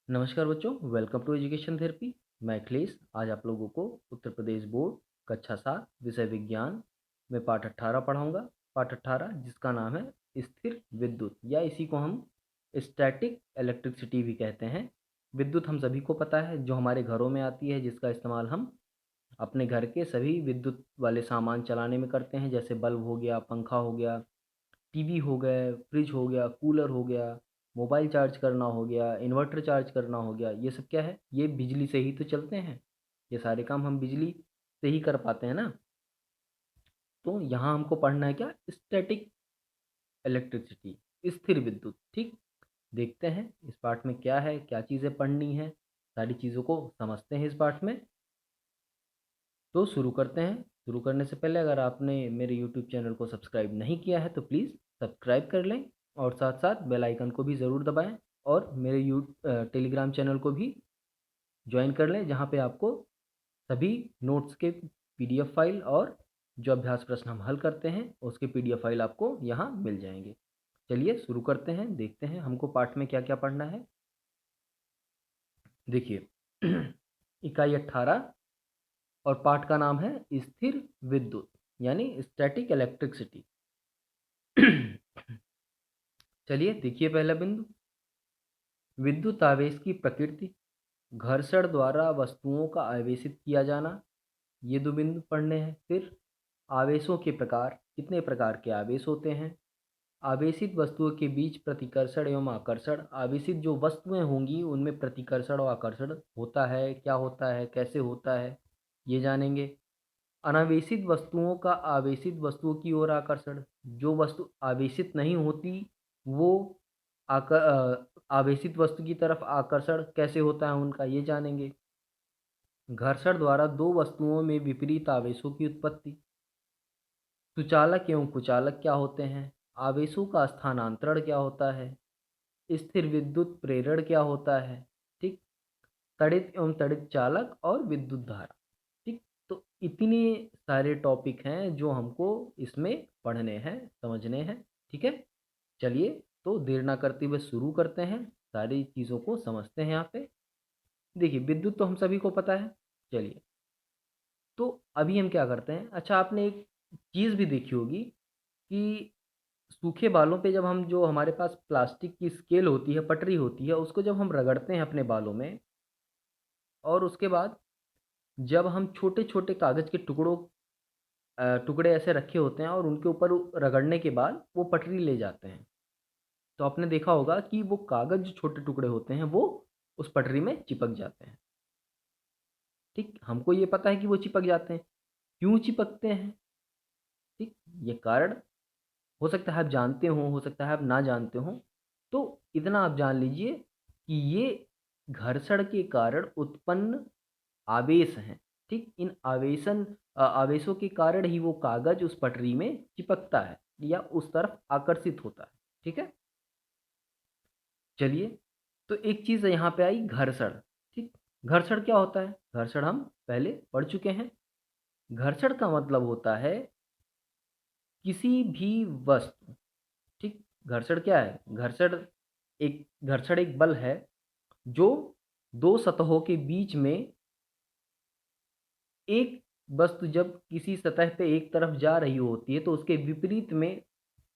नमस्कार बच्चों, welcome to education therapy. मैं अखिलेश आज आप लोगों को उत्तर प्रदेश बोर्ड कक्षा 7 विषय विज्ञान में पाठ 18 पढ़ाऊंगा। पाठ 18 जिसका नाम है स्थिर विद्युत या इसी को हम स्टैटिक इलेक्ट्रिसिटी भी कहते हैं। विद्युत हम सभी को पता है जो हमारे घरों में आती है, जिसका इस्तेमाल हम अपने घर के सभी विद्युत वाले सामान चलाने में करते हैं, जैसे बल्ब हो गया, पंखा हो गया, टीवी हो गए, फ्रिज हो गया, कूलर हो गया, मोबाइल चार्ज करना हो गया, इन्वर्टर चार्ज करना हो गया। ये सब क्या है? ये बिजली से ही तो चलते हैं। ये सारे काम हम बिजली से ही कर पाते हैं ना। तो यहाँ हमको पढ़ना है क्या? स्टैटिक इलेक्ट्रिसिटी, स्थिर विद्युत। ठीक, देखते हैं इस पाठ में क्या है, क्या चीज़ें पढ़नी है, सारी चीज़ों को समझते हैं इस पाठ में। तो शुरू करते हैं। शुरू करने से पहले अगर आपने मेरे यूट्यूब चैनल को सब्सक्राइब नहीं किया है तो प्लीज़ सब्सक्राइब कर लें और साथ साथ बेल आइकन को भी ज़रूर दबाएं और मेरे टेलीग्राम चैनल को भी ज्वाइन कर लें, जहां पे आपको सभी नोट्स के पीडीएफ फाइल और जो अभ्यास प्रश्न हम हल करते हैं उसके पीडीएफ फाइल आपको यहाँ मिल जाएंगे। चलिए शुरू करते हैं, देखते हैं हमको पाठ में क्या क्या पढ़ना है। देखिए इकाई 18 और पाठ का नाम है स्थिर विद्युत यानी स्टैटिक इलेक्ट्रिसिटी। चलिए देखिए पहला बिंदु, विद्युत आवेश की प्रकृति, घर्षण द्वारा वस्तुओं का आवेशित किया जाना। ये दो बिंदु पढ़ने हैं। फिर आवेशों के प्रकार, कितने प्रकार के आवेश होते हैं। आवेशित वस्तुओं के बीच प्रतिकर्षण एवं आकर्षण, आवेशित जो वस्तुएं होंगी उनमें प्रतिकर्षण और आकर्षण होता है, क्या होता है, कैसे होता है, ये जानेंगे। अनावेशित वस्तुओं का आवेशित वस्तुओं की ओर आकर्षण, जो वस्तु आवेशित नहीं होती वो आवेशित वस्तु की तरफ आकर्षण कैसे होता है उनका, ये जानेंगे। घर्षण द्वारा दो वस्तुओं में विपरीत आवेशों की उत्पत्ति। सुचालक एवं कुचालक क्या होते हैं, आवेशों का स्थानांतरण क्या होता है, स्थिर विद्युत प्रेरण क्या होता है। ठीक, तड़ित एवं तड़ित चालक और विद्युत धारा। ठीक, तो इतने सारे टॉपिक हैं जो हमको इसमें पढ़ने हैं, समझने हैं। ठीक है, चलिए तो देर ना करते हुए शुरू करते हैं, सारी चीज़ों को समझते हैं। यहाँ पे देखिए विद्युत तो हम सभी को पता है। चलिए तो अभी हम क्या करते हैं, अच्छा आपने एक चीज़ भी देखी होगी कि सूखे बालों पे जब हम, जो हमारे पास प्लास्टिक की स्केल होती है, पटरी होती है, उसको जब हम रगड़ते हैं अपने बालों में और उसके बाद जब हम छोटे छोटे कागज़ के टुकड़े ऐसे रखे होते हैं और उनके ऊपर रगड़ने के बाद वो पटरी ले जाते हैं, तो आपने देखा होगा कि वो कागज़ जो छोटे टुकड़े होते हैं वो उस पटरी में चिपक जाते हैं। ठीक, हमको ये पता है कि वो चिपक जाते हैं। क्यों चिपकते हैं? ठीक, ये कारण हो सकता है आप जानते हो सकता है आप ना जानते हो। तो इतना आप जान लीजिए कि ये घर्षण के कारण उत्पन्न आवेश हैं। ठीक, इन आवेशों के कारण ही वो कागज उस पटरी में चिपकता है या उस तरफ आकर्षित होता है। ठीक है, चलिए तो एक चीज़ यहाँ पे आई घर्षण। ठीक, घर्षण क्या होता है? घर्षण हम पहले पढ़ चुके हैं। घर्षण का मतलब होता है किसी भी वस्तु। ठीक, घर्षण क्या है? घर्षण एक बल है जो दो सतहों के बीच में, एक वस्तु जब किसी सतह पे एक तरफ जा रही होती है तो उसके विपरीत में,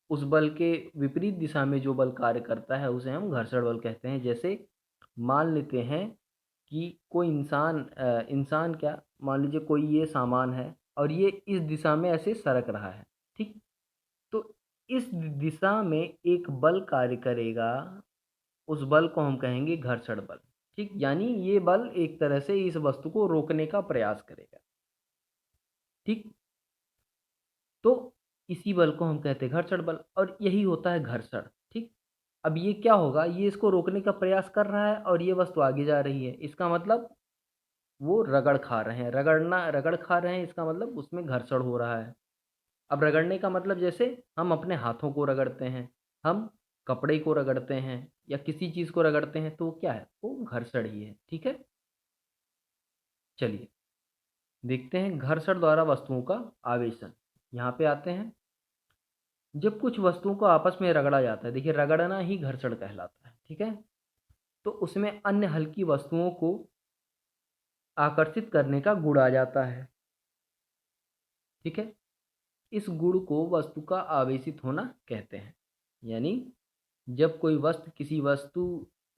उस बल के विपरीत दिशा में जो बल कार्य करता है उसे हम घर्षण बल कहते हैं। जैसे मान लेते हैं कि कोई इंसान क्या, मान लीजिए कोई ये सामान है और ये इस दिशा में ऐसे सरक रहा है। ठीक, तो इस दिशा में एक बल कार्य करेगा, उस बल को हम कहेंगे घर्षण बल। ठीक, यानी ये बल एक तरह से इस वस्तु को रोकने का प्रयास करेगा। ठीक, तो इसी बल को हम कहते हैं घर्षण बल और यही होता है घर्षण। ठीक, अब ये क्या होगा, ये इसको रोकने का प्रयास कर रहा है और ये वस्तु आगे जा रही है, इसका मतलब वो रगड़ खा रहे हैं। रगड़ खा रहे हैं इसका मतलब उसमें घर्षण हो रहा है। अब रगड़ने का मतलब जैसे हम अपने हाथों को रगड़ते हैं, हम कपड़े को रगड़ते हैं या किसी चीज़ को रगड़ते हैं, तो वो क्या है? वो घर्षण ही है। ठीक है, चलिए देखते हैं घर्षण द्वारा वस्तुओं का आवेशन। यहाँ पे आते हैं, जब कुछ वस्तुओं को आपस में रगड़ा जाता है, देखिए रगड़ना ही घर्षण कहलाता है। ठीक है, तो उसमें अन्य हल्की वस्तुओं को आकर्षित करने का गुण आ जाता है। ठीक है? इस गुण को वस्तु का आवेशित होना कहते हैं। यानी जब कोई वस्तु किसी वस्तु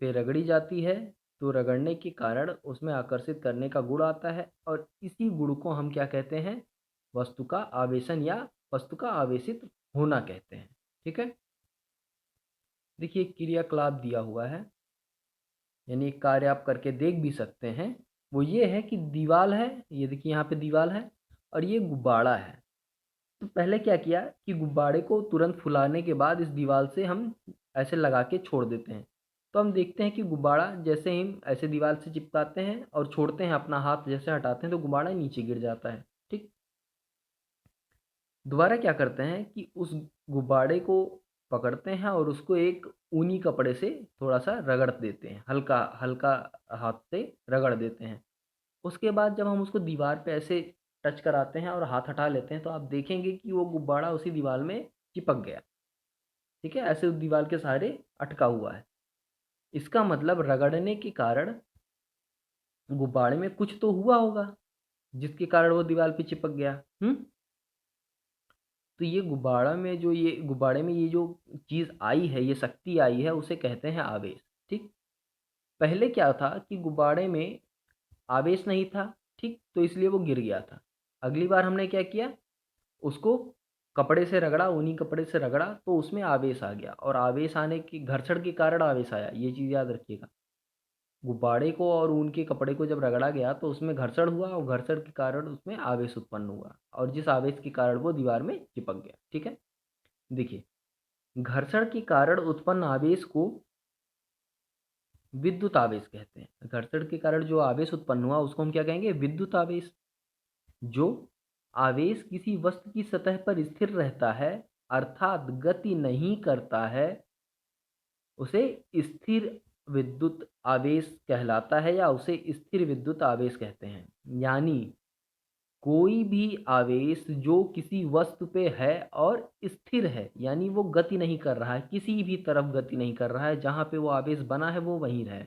पे रगड़ी जाती है तो रगड़ने के कारण उसमें आकर्षित करने का गुण आता है और इसी गुण को हम क्या कहते हैं? वस्तु का आवेशन या वस्तु का आवेशित होना कहते हैं। ठीक है? देखिए क्रियाकलाप दिया हुआ है, यानी एक कार्य आप करके देख भी सकते हैं। वो ये है कि दीवार है, ये देखिए यहाँ पे दीवार है और ये गुब्बारा है। तो पहले क्या किया कि गुब्बारे को तुरंत फुलाने के बाद इस दीवार से हम ऐसे लगा के छोड़ देते हैं। तो हम देखते हैं कि गुब्बारा जैसे ही हम ऐसे दीवार से चिपकाते हैं और छोड़ते हैं, अपना हाथ जैसे हटाते हैं तो गुब्बारा नीचे गिर जाता है। ठीक, दोबारा क्या करते हैं कि उस गुब्बारे को पकड़ते हैं और उसको एक ऊनी कपड़े से थोड़ा सा रगड़ देते हैं, हल्का हल्का हाथ से रगड़ देते हैं। उसके बाद जब हम उसको दीवार पे ऐसे टच कराते हैं और हाथ हटा लेते हैं तो आप देखेंगे कि वो गुब्बारा उसी दीवार में चिपक गया। ठीक है, ऐसे उस दीवार के सहारे अटका हुआ है। इसका मतलब रगड़ने के कारण गुब्बारे में कुछ तो हुआ होगा जिसके कारण वो दीवार पे चिपक गया। तो ये गुब्बारे में ये जो चीज़ आई है, ये शक्ति आई है, उसे कहते हैं आवेश। ठीक, पहले क्या था कि गुब्बारे में आवेश नहीं था। ठीक, तो इसलिए वो गिर गया था। अगली बार हमने क्या किया, उसको कपड़े से रगड़ा, ऊनी कपड़े से रगड़ा तो उसमें आवेश आ गया और आवेश आने की घर्षण के कारण आवेश आया। ये चीज़ याद रखिएगा। गुब्बारे को और ऊन के कपड़े को जब रगड़ा गया तो उसमें घर्षण हुआ और घर्षण के कारण उसमें आवेश उत्पन्न हुआ और जिस आवेश के कारण वो दीवार में चिपक गया। ठीक है, देखिए घर्षण के कारण उत्पन्न आवेश को विद्युत आवेश कहते हैं। घर्षण के कारण जो आवेश उत्पन्न हुआ उसको हम क्या कहेंगे? विद्युत आवेश। जो आवेश किसी वस्तु की सतह पर स्थिर रहता है अर्थात गति नहीं करता है उसे स्थिर विद्युत आवेश कहलाता है या उसे स्थिर विद्युत आवेश कहते हैं। यानी कोई भी आवेश जो किसी वस्तु पे है और स्थिर है, यानी वो गति नहीं कर रहा है, किसी भी तरफ गति नहीं कर रहा है, जहाँ पे वो आवेश बना है वो वहीं रहे,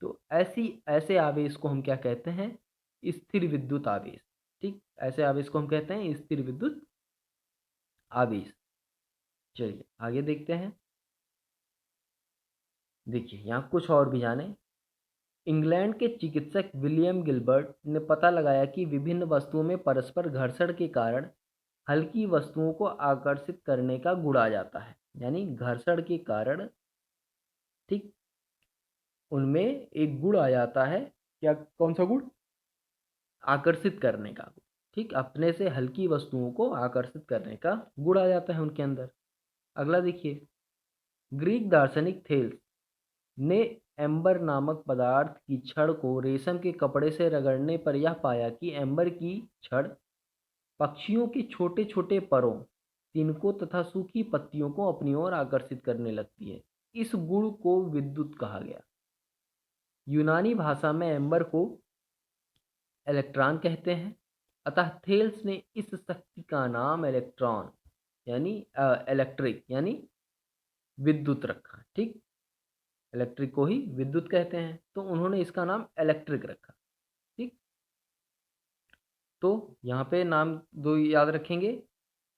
तो ऐसे आवेश को हम क्या कहते हैं? स्थिर विद्युत आवेश। ठीक, ऐसे आवेश को हम कहते हैं स्थिर विद्युत आवेश। चलिए आगे देखते हैं। देखिए यहाँ कुछ और भी जाने। इंग्लैंड के चिकित्सक विलियम गिलबर्ट ने पता लगाया कि विभिन्न वस्तुओं में परस्पर घर्षण के कारण हल्की वस्तुओं को आकर्षित करने का गुण आ जाता है। यानी घर्षण के कारण, ठीक, उनमें एक गुण आ जाता है। क्या, कौन सा गुण? आकर्षित करने का गुण। ठीक, अपने से हल्की वस्तुओं को आकर्षित करने का गुण आ जाता है उनके अंदर। अगला देखिए, ग्रीक दार्शनिक थेल्स ने एम्बर नामक पदार्थ की छड़ को रेशम के कपड़े से रगड़ने पर यह पाया कि एम्बर की छड़ पक्षियों के छोटे छोटे परों, तिनकों तथा सूखी पत्तियों को अपनी ओर आकर्षित करने लगती है। इस गुण को विद्युत कहा गया। यूनानी भाषा में एम्बर को इलेक्ट्रॉन कहते हैं, अतः थेल्स ने इस शक्ति का नाम इलेक्ट्रॉन यानी इलेक्ट्रिक यानी विद्युत रखा। ठीक, इलेक्ट्रिक को ही विद्युत कहते हैं तो उन्होंने इसका नाम इलेक्ट्रिक रखा। ठीक, तो यहाँ पे नाम दो याद रखेंगे।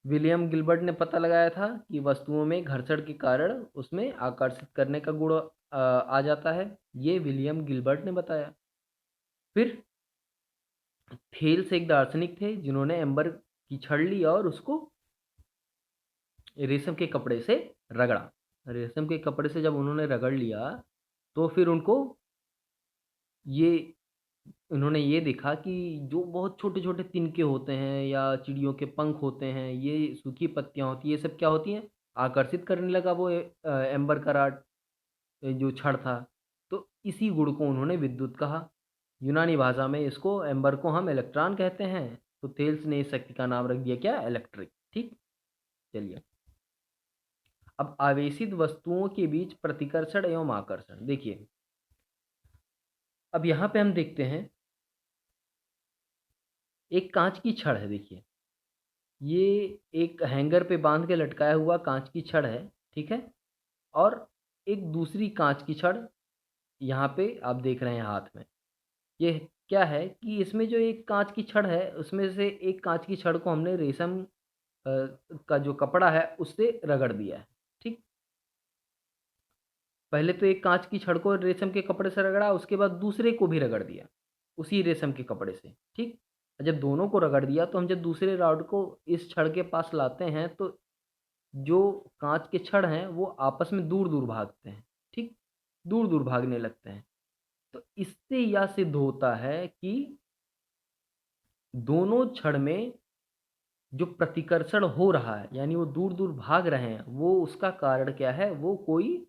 विलियम गिलबर्ट ने पता लगाया था कि वस्तुओं में घर्षण के कारण उसमें आकर्षित करने का गुण आ जाता है। ये विलियम गिलबर्ट ने बताया। फिर थेल्स एक दार्शनिक थे जिन्होंने एम्बर की छड़ ली और उसको रेशम के कपड़े से रगड़ा। रेशम के कपड़े से जब उन्होंने रगड़ लिया तो फिर ये उन्होंने ये देखा कि जो बहुत छोटे छोटे तिनके होते हैं या चिड़ियों के पंख होते हैं, ये सूखी पत्तियां होती हैं, ये सब क्या होती हैं? आकर्षित करने लगा वो एम्बर का राड, जो छड़ था। तो इसी गुण को उन्होंने विद्युत कहा। यूनानी भाषा में इसको एम्बर को हम इलेक्ट्रॉन कहते हैं, तो थेल्स ने इस शक्ति का नाम रख दिया क्या? इलेक्ट्रिक। ठीक, चलिए अब आवेशित वस्तुओं के बीच प्रतिकर्षण एवं आकर्षण देखिए। अब यहाँ पे हम देखते हैं एक कांच की छड़ है। देखिए ये एक हैंगर पे बांध के लटकाया हुआ कांच की छड़ है। ठीक है, और एक दूसरी कांच की छड़ यहाँ पे आप देख रहे हैं हाथ में, ये क्या है कि इसमें जो एक कांच की छड़ है, उसमें से एक कांच की छड़ को हमने रेशम का जो कपड़ा है उससे रगड़ दिया है। ठीक, पहले तो एक कांच की छड़ को रेशम के कपड़े से रगड़ा, उसके बाद दूसरे को भी रगड़ दिया उसी रेशम के कपड़े से। ठीक, जब दोनों को रगड़ दिया तो हम जब दूसरे रॉड को इस छड़ के पास लाते हैं तो जो कांच के छड़ हैं वो आपस में दूर दूर भागते हैं। ठीक, दूर दूर भागने लगते हैं। तो इससे यह सिद्ध होता है कि दोनों छड़ में जो प्रतिकर्षण हो रहा है, यानी वो दूर दूर भाग रहे हैं, वो उसका कारण क्या है, वो कोई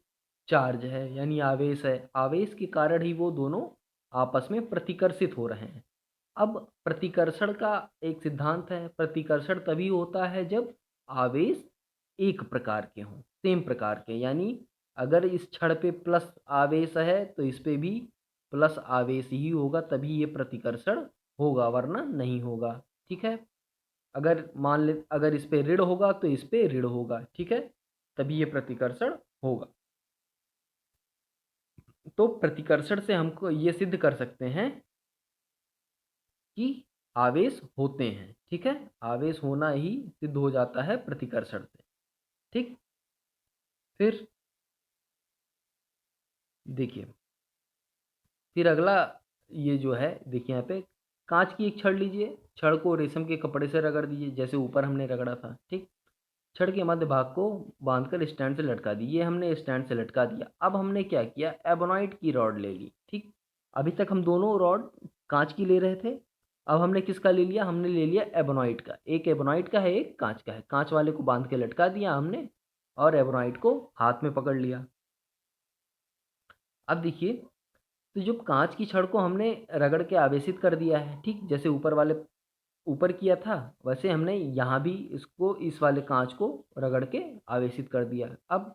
चार्ज है, यानी आवेश है। आवेश के कारण ही वो दोनों आपस में प्रतिकर्षित हो रहे हैं। अब प्रतिकर्षण का एक सिद्धांत है, प्रतिकर्षण तभी होता है जब आवेश एक प्रकार के हों, सेम प्रकार के। यानी अगर इस छड़ पे प्लस आवेश है तो इस पे भी प्लस आवेश ही होगा, तभी ये प्रतिकर्षण होगा, वरना नहीं होगा। ठीक है, अगर मान ले अगर इस पे ऋण होगा तो इस पे ऋण होगा। ठीक है, तभी ये प्रतिकर्षण होगा। तो प्रतिकर्षण से हमको ये सिद्ध कर सकते हैं कि आवेश होते हैं। ठीक है, आवेश होना ही सिद्ध हो जाता है प्रतिकर्षण से। ठीक, फिर देखिए, फिर अगला ये जो है, देखिए यहाँ पे कांच की एक छड़ लीजिए, छड़ को रेशम के कपड़े से रगड़ दीजिए जैसे ऊपर हमने रगड़ा था। ठीक, छड़ के मध्य भाग को बांधकर स्टैंड से लटका दी, ये हमने स्टैंड से लटका दिया। अब हमने क्या किया, एबोनाइट की रॉड ले ली। ठीक, अभी तक हम दोनों रॉड कांच की ले रहे थे, अब हमने किसका ले लिया, हमने ले लिया एबोनाइट का। एक एबोनाइट का है, एक कांच का है। कांच वाले को बांध के लटका दिया हमने और एबोनाइट को हाथ में पकड़ लिया। अब देखिए, तो जो कांच की छड़ को हमने रगड़ के आवेशित कर दिया है, ठीक, जैसे ऊपर किया था वैसे हमने यहाँ भी इसको, इस वाले कांच को रगड़ के आवेशित कर दिया। अब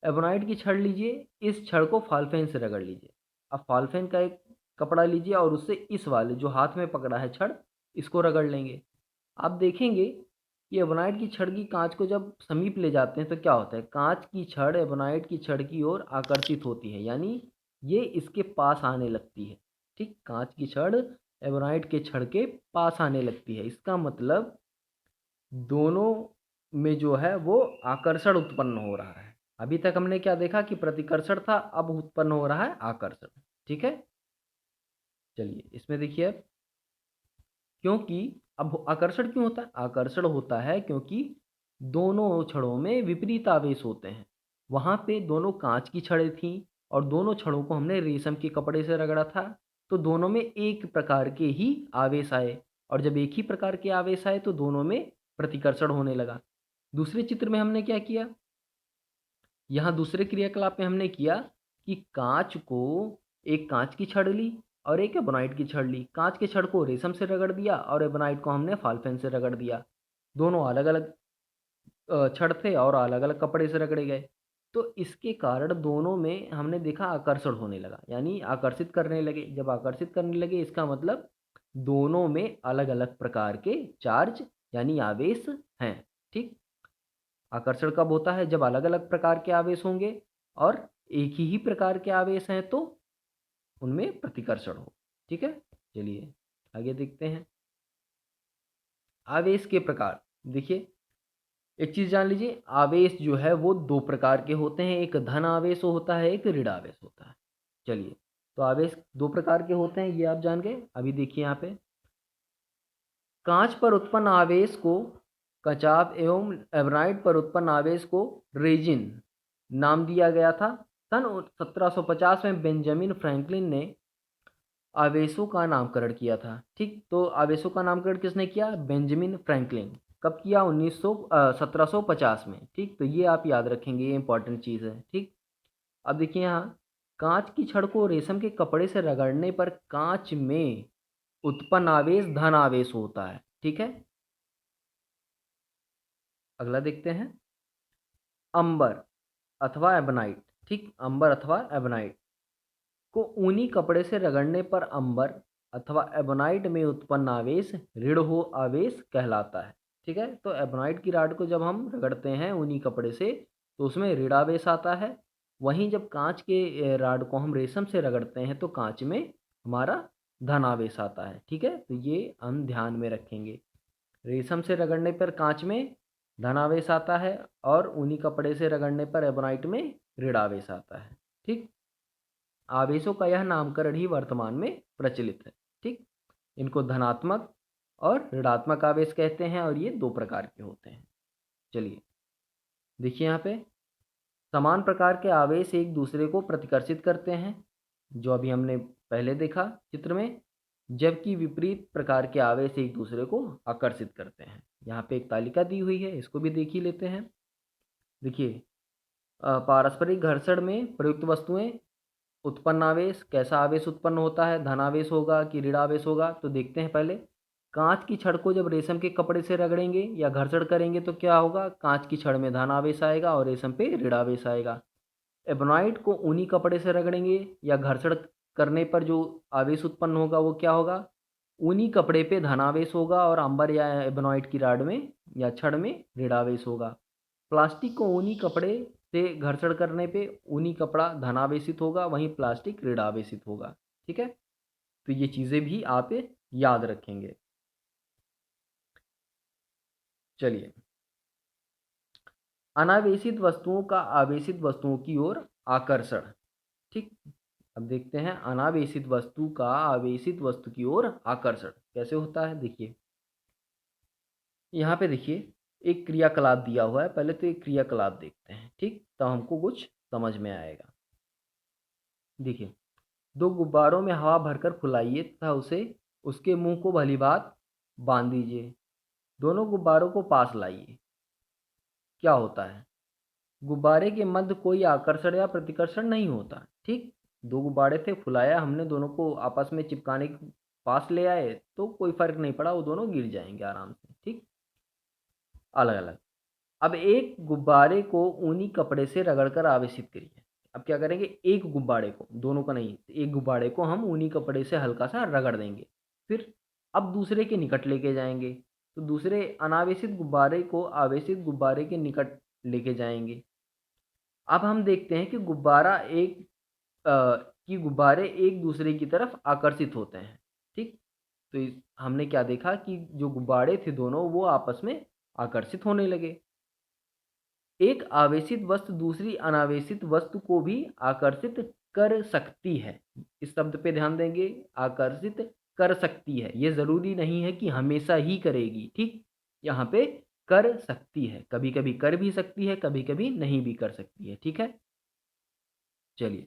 एबोनाइट की छड़ लीजिए, इस छड़ को फॉलफेन से रगड़ लीजिए। अब फॉलफेन का एक कपड़ा लीजिए और उससे इस वाले जो हाथ में पकड़ा है छड़, इसको रगड़ लेंगे। आप देखेंगे कि एबोनाइट की छड़ की कांच को जब समीप ले जाते हैं तो क्या होता है, कांच की छड़ एबोनाइट की छड़ की ओर आकर्षित होती है, यानी ये इसके पास आने लगती है। ठीक, कांच की छड़ एबोनाइट के छड़ के पास आने लगती है। इसका मतलब दोनों में जो है वो आकर्षण उत्पन्न हो रहा है। अभी तक हमने क्या देखा कि प्रतिकर्षण था, अब उत्पन्न हो रहा है आकर्षण। ठीक है, चलिए इसमें देखिए अब, क्योंकि अब आकर्षण क्यों होता है, आकर्षण होता है क्योंकि दोनों छड़ों में विपरीत आवेश होते हैं। वहाँ पे दोनों कांच की छड़ें थीं और दोनों छड़ों को हमने रेशम के कपड़े से रगड़ा था, तो दोनों में एक प्रकार के ही आवेश आए, और जब एक ही प्रकार के आवेश आए तो दोनों में प्रतिकर्षण होने लगा। दूसरे चित्र में हमने क्या किया, यहाँ दूसरे क्रियाकलाप में हमने किया कि कांच को, एक कांच की छड़ ली और एक एबोनाइट की छड़ ली। कांच के छड़ को रेशम से रगड़ दिया और एबोनाइट को हमने फॉलफेन से रगड़ दिया। दोनों अलग अलग छड़ थे और अलग अलग कपड़े से रगड़े गए। तो इसके कारण दोनों में हमने देखा आकर्षण होने लगा, यानी आकर्षित करने लगे। जब आकर्षित करने लगे इसका मतलब दोनों में अलग अलग प्रकार के चार्ज यानी आवेश हैं। ठीक, आकर्षण कब होता है, जब अलग अलग प्रकार के आवेश होंगे और एक ही प्रकार के आवेश हैं तो उनमें प्रतिकर्षण हो। ठीक है, चलिए आगे देखते हैं आवेश के प्रकार। देखिए, एक चीज जान लीजिए, आवेश जो है वो दो प्रकार के होते हैं, एक धन आवेश होता है, एक ऋण आवेश होता है। चलिए, तो आवेश दो प्रकार के होते हैं, ये आप जान गए। अभी देखिए यहाँ पे, कांच पर उत्पन्न आवेश को, कचाप एवं एबराइट पर उत्पन्न आवेश को रेजिन नाम दिया गया था। सन 1750 में बेंजामिन फ्रैंकलिन ने आवेशों का नामकरण किया था। ठीक, तो आवेशों का नामकरण किसने किया, बेंजामिन फ्रैंकलिन। कब किया, 1750 में। ठीक, तो ये आप याद रखेंगे, ये इंपॉर्टेंट चीज़ है। ठीक, अब देखिए यहाँ, कांच की छड़ को रेशम के कपड़े से रगड़ने पर कांच में उत्पन्न आवेश धन आवेश होता है। ठीक है, अगला देखते हैं, अंबर अथवा एबनाइट। ठीक, अंबर अथवा एबनाइट को ऊनी कपड़े से रगड़ने पर अंबर अथवा एबोनाइट में उत्पन्न आवेश ऋण आवेश कहलाता है। ठीक है, तो एबोनाइट की राड को जब हम रगड़ते हैं ऊनी कपड़े से तो उसमें ऋणावेश आता है, वहीं जब कांच के रॉड को हम रेशम से रगड़ते हैं तो कांच में हमारा धनावेश आता है। ठीक है, तो ये हम ध्यान में रखेंगे। रेशम से रगड़ने पर कांच में धनावेश आता है और ऊनी कपड़े से रगड़ने पर एबोनाइट में ऋणावेश आता है। ठीक, आवेशों का यह नामकरण ही वर्तमान में प्रचलित है। ठीक, इनको धनात्मक और ऋणात्मक आवेश कहते हैं और ये दो प्रकार के होते हैं। चलिए देखिए यहाँ पे समान प्रकार के आवेश एक दूसरे को प्रतिकर्षित करते हैं, जो अभी हमने पहले देखा चित्र में, जबकि विपरीत प्रकार के आवेश एक दूसरे को आकर्षित करते हैं। यहाँ पे एक तालिका दी हुई है, इसको भी देख ही लेते हैं। देखिए पारस्परिक घर्षण में प्रयुक्त वस्तुएं, उत्पन्न आवेश, कैसा आवेश उत्पन्न होता है, धनावेश होगा कि ऋणावेश होगा, तो देखते हैं पहले। कांच की छड़ को जब रेशम के कपड़े से रगड़ेंगे या घर्षण करेंगे तो क्या होगा, कांच की छड़ में धनावेश आएगा और रेशम पे ऋणावेश आएगा। एबोनाइट को ऊनी कपड़े से रगड़ेंगे या घर्षण करने पर जो आवेश उत्पन्न होगा वो क्या होगा, ऊनी कपड़े पे धनावेश होगा और अंबर या एबोनाइट की राड में या छड़ में ऋणावेश होगा। प्लास्टिक को ऊनी कपड़े से घर्षण करने पे ऊनी कपड़ा धनावेशित होगा, वहीं प्लास्टिक ऋणावेशित होगा। ठीक है, तो ये चीज़ें भी आप याद रखेंगे। चलिए, अनावेशित वस्तुओं का आवेशित वस्तुओं की ओर आकर्षण। ठीक, अब देखते हैं अनावेशित वस्तु का आवेशित वस्तु की ओर आकर्षण कैसे होता है। देखिए यहाँ पे देखिए एक क्रियाकलाप दिया हुआ है, पहले तो एक क्रियाकलाप देखते हैं। ठीक, तो हमको कुछ समझ में आएगा। देखिए दो गुब्बारों में हवा भरकर फुलाइए तथा उसे उसके मुंह को भली बात बांध दीजिए। दोनों गुब्बारों को पास लाइए। क्या होता है, गुब्बारे के मध्य कोई आकर्षण या प्रतिकर्षण नहीं होता। ठीक, दो गुब्बारे थे, फुलाया हमने, दोनों को आपस में चिपकाने के पास ले आए तो कोई फर्क नहीं पड़ा, वो दोनों गिर जाएंगे आराम से। ठीक, अलग अलग। अब एक गुब्बारे को ऊनी कपड़े से रगड़कर आवेशित करिए। अब क्या करेंगे, एक गुब्बारे को, दोनों को नहीं, एक गुब्बारे को हम ऊनी कपड़े से हल्का सा रगड़ देंगे। फिर अब दूसरे के निकट लेके जाएंगे, तो दूसरे अनावेशित गुब्बारे को आवेशित गुब्बारे के निकट लेके जाएंगे। अब हम देखते हैं कि गुब्बारे एक दूसरे की तरफ आकर्षित होते हैं। ठीक, तो हमने क्या देखा कि जो गुब्बारे थे दोनों वो आपस में आकर्षित होने लगे। एक आवेशित वस्तु दूसरी अनावेशित वस्तु को भी आकर्षित कर सकती है। इस शब्द पे ध्यान देंगे, आकर्षित कर सकती है, ये ज़रूरी नहीं है कि हमेशा ही करेगी। ठीक, यहाँ पे कर सकती है, कभी कभी कर भी सकती है, कभी कभी नहीं भी कर सकती है। ठीक है, चलिए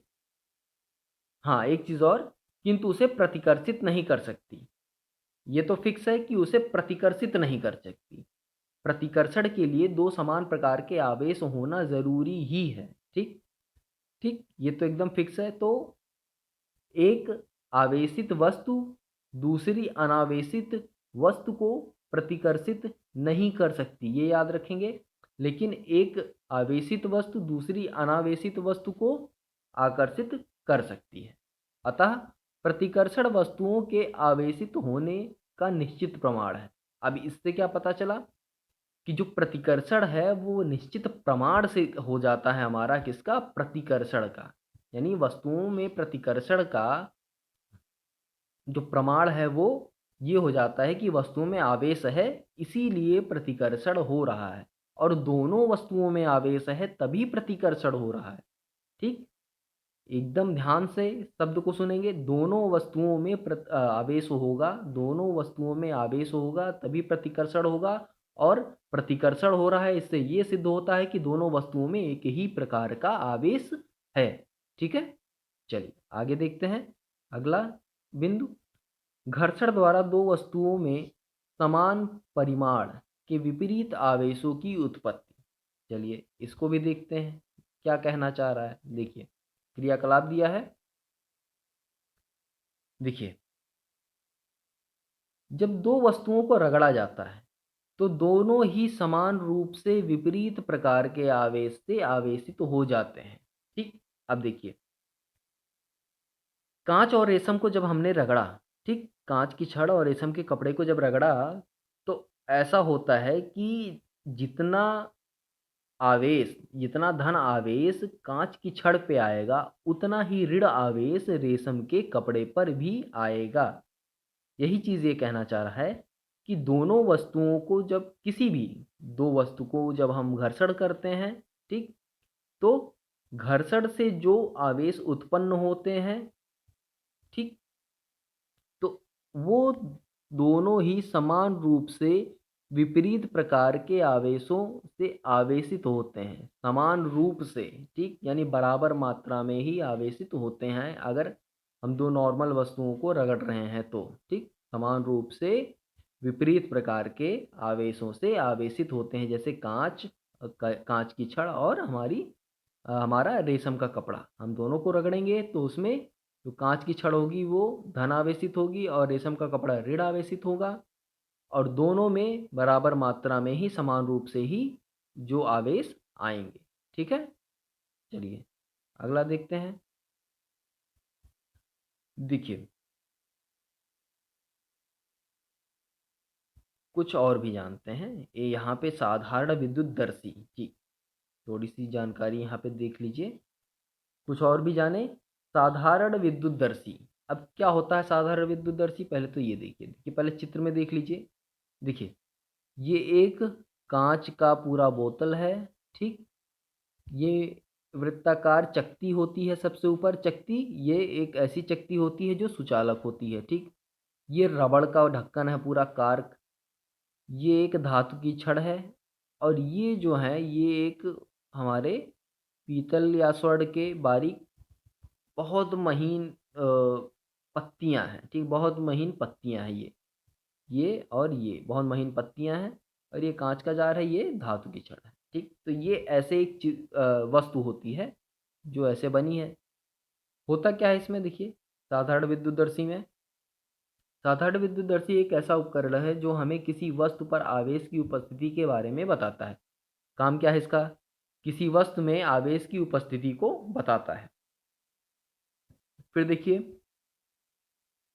हाँ एक चीज़ और, किंतु उसे प्रतिकर्षित नहीं कर सकती। ये तो फिक्स है कि उसे प्रतिकर्षित नहीं कर सकती। प्रतिकर्षण के लिए दो समान प्रकार के आवेश होना ज़रूरी ही है। ठीक, ठीक, ये तो एकदम फिक्स है। तो एक आवेशित वस्तु दूसरी अनावेशित वस्तु को प्रतिकर्षित नहीं कर सकती, ये याद रखेंगे। लेकिन एक आवेशित वस्तु दूसरी अनावेशित वस्तु को आकर्षित कर सकती है। अतः प्रतिकर्षण वस्तुओं के आवेशित होने का निश्चित प्रमाण है। अब इससे क्या पता चला कि जो प्रतिकर्षण है वो निश्चित प्रमाण से हो जाता है हमारा, किसका, प्रतिकर्षण का। यानी वस्तुओं में प्रतिकर्षण का जो प्रमाण है वो ये हो जाता है कि वस्तुओं में आवेश है, इसीलिए प्रतिकर्षण हो रहा है, और दोनों वस्तुओं में आवेश है तभी प्रतिकर्षण हो रहा है। ठीक, एकदम ध्यान से शब्द को सुनेंगे, दोनों वस्तुओं में आवेश होगा, दोनों वस्तुओं में आवेश होगा तभी प्रतिकर्षण होगा, और प्रतिकर्षण हो रहा है इससे ये सिद्ध होता है कि दोनों वस्तुओं में एक ही प्रकार का आवेश है। ठीक है, चलिए आगे देखते हैं अगला बिंदु, घर्षण द्वारा दो वस्तुओं में समान परिमाण के विपरीत आवेशों की उत्पत्ति। चलिए इसको भी देखते हैं क्या कहना चाह रहा है। देखिए क्रियाकलाप दिया है। देखिए जब दो वस्तुओं को रगड़ा जाता है तो दोनों ही समान रूप से विपरीत प्रकार के आवेश से आवेशित हो जाते हैं। ठीक, अब देखिए कांच और रेशम को जब हमने रगड़ा, ठीक, कांच की छड़ और रेशम के कपड़े को जब रगड़ा तो ऐसा होता है कि जितना आवेश, जितना धन आवेश कांच की छड़ पे आएगा, उतना ही ऋण आवेश रेशम के कपड़े पर भी आएगा। यही चीज़ ये कहना चाह रहा है कि दोनों वस्तुओं को जब किसी भी दो वस्तु को जब हम घर्षण करते हैं, ठीक, तो घर्षण से जो आवेश उत्पन्न होते हैं, ठीक, तो वो दोनों ही समान रूप से विपरीत प्रकार के आवेशों से आवेशित होते हैं, समान रूप से, ठीक, यानी बराबर मात्रा में ही आवेशित होते हैं। अगर हम दो नॉर्मल वस्तुओं को रगड़ रहे हैं तो, ठीक, समान रूप से विपरीत प्रकार के आवेशों से आवेशित होते हैं, जैसे कांच की छड़ और हमारा रेशम का कपड़ा। हम दोनों को रगड़ेंगे तो उसमें जो कांच की छड़ होगी वो धन आवेशित होगी और रेशम का कपड़ा ऋण आवेशित होगा, और दोनों में बराबर मात्रा में ही समान रूप से ही जो आवेश आएंगे। ठीक है, चलिए अगला देखते हैं। देखिए, कुछ और भी जानते हैं। ये यहाँ पे साधारण विद्युत दर्शी जी, थोड़ी सी जानकारी यहाँ पे देख लीजिए। कुछ और भी जाने। साधारण विद्युतदर्शी, अब क्या होता है साधारण विद्युतदर्शी, पहले तो ये देखिए, देखिए पहले चित्र में देख लीजिए। देखिए, ये एक कांच का पूरा बोतल है, ठीक, ये वृत्ताकार चकती होती है, सबसे ऊपर चकती, ये एक ऐसी चकती होती है जो सुचालक होती है, ठीक। ये रबड़ का ढक्कन है पूरा कार्क, ये एक धातु की छड़ है, और ये जो है ये एक हमारे पीतल या स्वर्ण के बारीक बहुत महीन पत्तियां हैं, ठीक, बहुत महीन पत्तियां हैं ये और ये बहुत महीन पत्तियां हैं, और ये कांच का जार है, ये धातु की छड़ है, ठीक। तो ये ऐसे एक वस्तु होती है जो ऐसे बनी है। होता क्या है इसमें, देखिए, साधारण विद्युतदर्शी में, साधारण विद्युतदर्शी एक ऐसा उपकरण है जो हमें किसी वस्तु पर आवेश की उपस्थिति के बारे में बताता है। काम क्या है इसका, किसी वस्तु में आवेश की उपस्थिति को बताता है। फिर देखिए,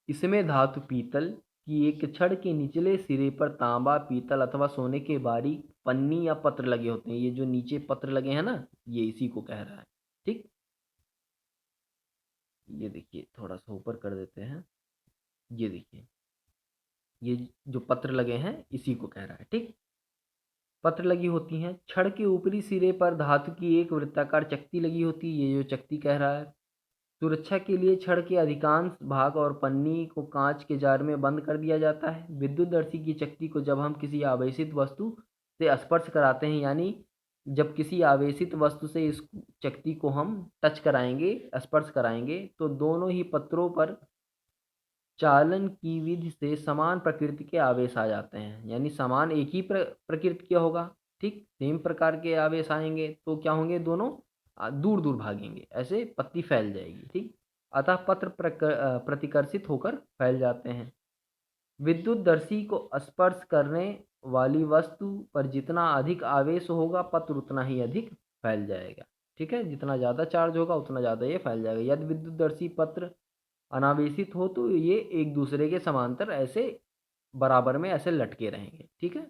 इसमें धातु पीतल की एक छड़ के निचले सिरे पर तांबा, पीतल अथवा सोने के बारीक पन्नी या पत्र लगे होते हैं। ये जो नीचे पत्र लगे हैं ना, ये इसी को कह रहा है, ठीक। ये देखिए, थोड़ा सा ऊपर कर देते हैं, ये देखिए, ये जो पत्र लगे हैं इसी को कह रहा है, ठीक। पत्र लगी होती हैं, छड़ के ऊपरी सिरे पर धातु की एक वृत्ताकार चकती लगी होती है, ये जो चकती कह रहा है। सुरक्षा के लिए छड़ के अधिकांश भाग और पन्नी को कांच के जार में बंद कर दिया जाता है। विद्युतदर्शी की चकती को जब हम किसी आवेशित वस्तु से स्पर्श कराते हैं, यानी जब किसी आवेशित वस्तु से इस चकती को हम टच कराएंगे, स्पर्श कराएंगे, तो दोनों ही पत्रों पर चालन की विधि से समान प्रकृति के आवेश आ जाते हैं, यानी समान एक ही प्रकृति का होगा, ठीक, सेम प्रकार के आवेश आएंगे, तो क्या होंगे, दोनों दूर दूर भागेंगे, ऐसे पत्ती फैल जाएगी, ठीक। अतः पत्र प्रतिकर्षित होकर फैल जाते हैं। विद्युतदर्शी को स्पर्श करने वाली वस्तु पर जितना अधिक आवेश होगा, पत्र उतना ही अधिक फैल जाएगा, ठीक है, जितना ज़्यादा चार्ज होगा उतना ज़्यादा ये फैल जाएगा। यदि विद्युतदर्शी पत्र अनावेशित हो तो ये एक दूसरे के समांतर ऐसे बराबर में ऐसे लटके रहेंगे, ठीक है।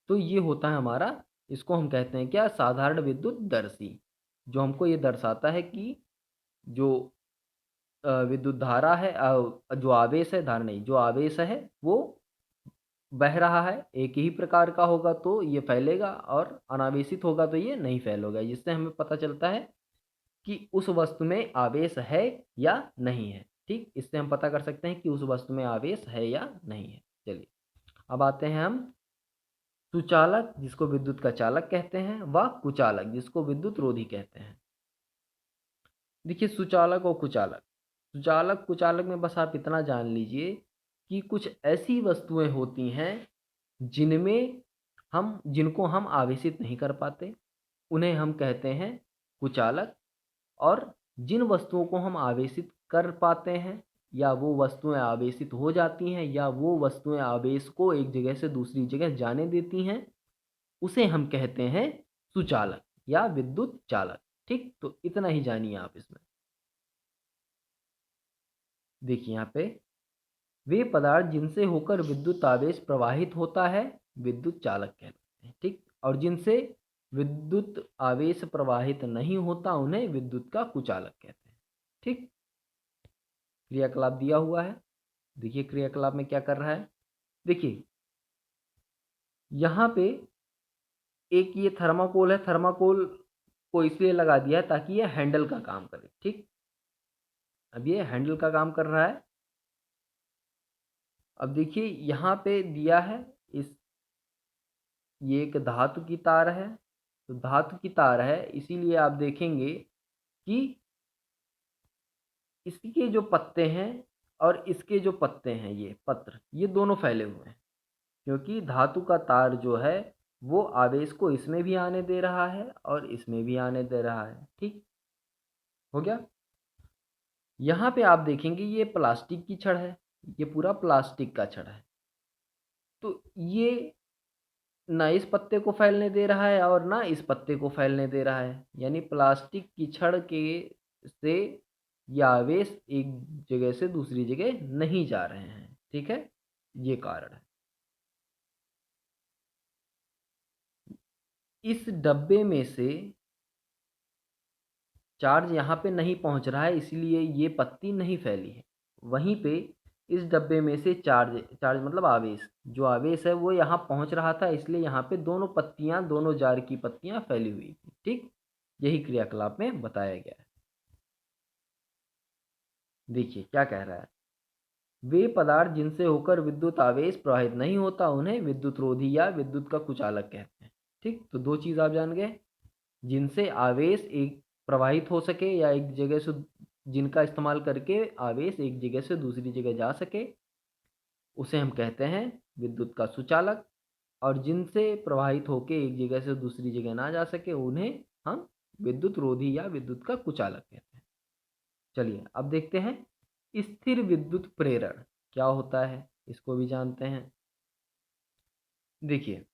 तो ये होता है हमारा, इसको हम कहते हैं क्या, साधारण विद्युत दर्शी, जो हमको ये दर्शाता है कि जो विद्युत धारा है, जो आवेश है, धारा नहीं, जो आवेश है वो बह रहा है, एक ही प्रकार का होगा तो ये फैलेगा, और अनावेशित होगा तो ये नहीं फैलेगा। जिससे हमें पता चलता है कि उस वस्तु में आवेश है या नहीं है, ठीक, इससे हम पता कर सकते हैं कि उस वस्तु में आवेश है या नहीं है। चलिए अब आते हैं हम सुचालक, जिसको विद्युत का चालक कहते हैं, व कुचालक, जिसको विद्युत रोधी कहते हैं। देखिए, सुचालक और कुचालक, सुचालक कुचालक में बस आप इतना जान लीजिए कि कुछ ऐसी वस्तुएं होती हैं जिनमें जिनको हम आवेशित नहीं कर पाते, उन्हें हम कहते हैं कुचालक। और जिन वस्तुओं को हम आवेशित कर पाते हैं, या वो वस्तुएं आवेशित हो जाती हैं, या वो वस्तुएं आवेश को एक जगह से दूसरी जगह जाने देती हैं, उसे हम कहते हैं सुचालक या विद्युत चालक, ठीक। तो इतना ही जानिए आप इसमें। देखिए यहाँ पे, वे पदार्थ जिनसे होकर विद्युत आवेश प्रवाहित होता है विद्युत चालक कहलाते हैं, ठीक। और जिनसे विद्युत आवेश प्रवाहित नहीं होता उन्हें विद्युत का कुचालक कहते हैं। ठीक, क्रियाकलाप दिया हुआ है। देखिए क्रियाकलाप में क्या कर रहा है। देखिए यहाँ पे एक ये थर्माकोल है, थर्माकोल को इसलिए लगा दिया है ताकि ये हैंडल का काम करे। ठीक, अब ये हैंडल का काम कर रहा है। अब देखिए यहाँ पे दिया है इस ये एक धातु की तार है, तो धातु की तार है इसीलिए आप देखेंगे कि इसके जो पत्ते हैं और इसके जो पत्ते हैं, ये पत्र, ये दोनों फैले हुए हैं, क्योंकि धातु का तार जो है वो आवेश को इसमें भी आने दे रहा है और इसमें भी आने दे रहा है। ठीक हो गया। यहाँ पे आप देखेंगे ये प्लास्टिक की छड़ है, ये पूरा प्लास्टिक का छड़ है, तो ये ना इस पत्ते को फैलने दे रहा है और ना इस पत्ते को फैलने दे रहा है, यानी प्लास्टिक की छड़ के से ये आवेश एक जगह से दूसरी जगह नहीं जा रहे हैं। ठीक है, ये कारण है। इस डब्बे में से चार्ज यहाँ पे नहीं पहुँच रहा है, इसलिए ये पत्ती नहीं फैली है। वहीं पे इस डब्बे में से चार्ज चार्ज मतलब आवेश, जो आवेश है वो यहाँ पहुँच रहा था, इसलिए यहाँ पे दोनों पत्तियाँ, दोनों जार की पत्तियाँ फैली हुई थी। ठीक, यही क्रियाकलाप में बताया गया है। देखिए क्या कह रहा है। वे पदार्थ जिनसे होकर विद्युत आवेश प्रवाहित नहीं होता उन्हें विद्युत रोधी या विद्युत का कुचालक कहते हैं। ठीक, तो दो चीज़ आप जान गए, जिनसे आवेश एक प्रवाहित हो सके या एक जगह से, जिनका इस्तेमाल करके आवेश एक जगह से दूसरी जगह जा सके, उसे हम कहते हैं विद्युत का सुचालक। और जिनसे प्रवाहित होकर एक जगह से दूसरी जगह ना जा सके उन्हें हम विद्युत रोधी या विद्युत का कुचालक कहते हैं। चलिए अब देखते हैं स्थिर विद्युत प्रेरण क्या होता है, इसको भी जानते हैं। देखिए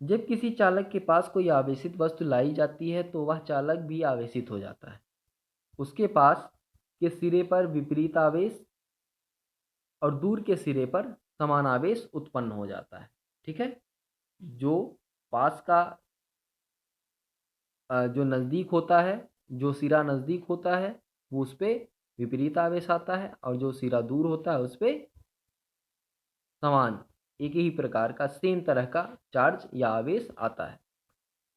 जब किसी चालक के पास कोई आवेशित वस्तु लाई जाती है तो वह चालक भी आवेशित हो जाता है। उसके पास के सिरे पर विपरीत आवेश और दूर के सिरे पर समान आवेश उत्पन्न हो जाता है। ठीक है, जो पास का जो नज़दीक होता है, जो सिरा नज़दीक होता है वो उस पे विपरीत आवेश आता है, और जो सिरा दूर होता है उस पे समान एक ही प्रकार का सेम तरह का चार्ज या आवेश आता है।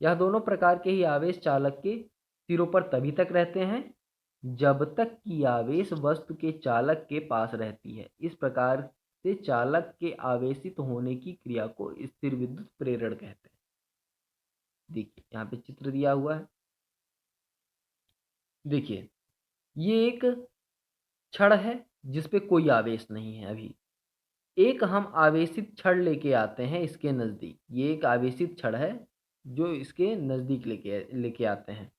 यह दोनों प्रकार के ही आवेश चालक के सिरों पर तभी तक रहते हैं जब तक कि आवेश वस्तु के चालक के पास रहती है। इस प्रकार से चालक के आवेशित होने की क्रिया को स्थिर विद्युत प्रेरण कहते हैं। देखिए यहाँ पे चित्र दिया हुआ है। देखिए ये एक छड़ है जिस पे कोई आवेश नहीं है। अभी एक हम आवेशित छड़ लेके आते हैं इसके नज़दीक, ये एक आवेशित छड़ है जो इसके नज़दीक लेके लेके आते हैं।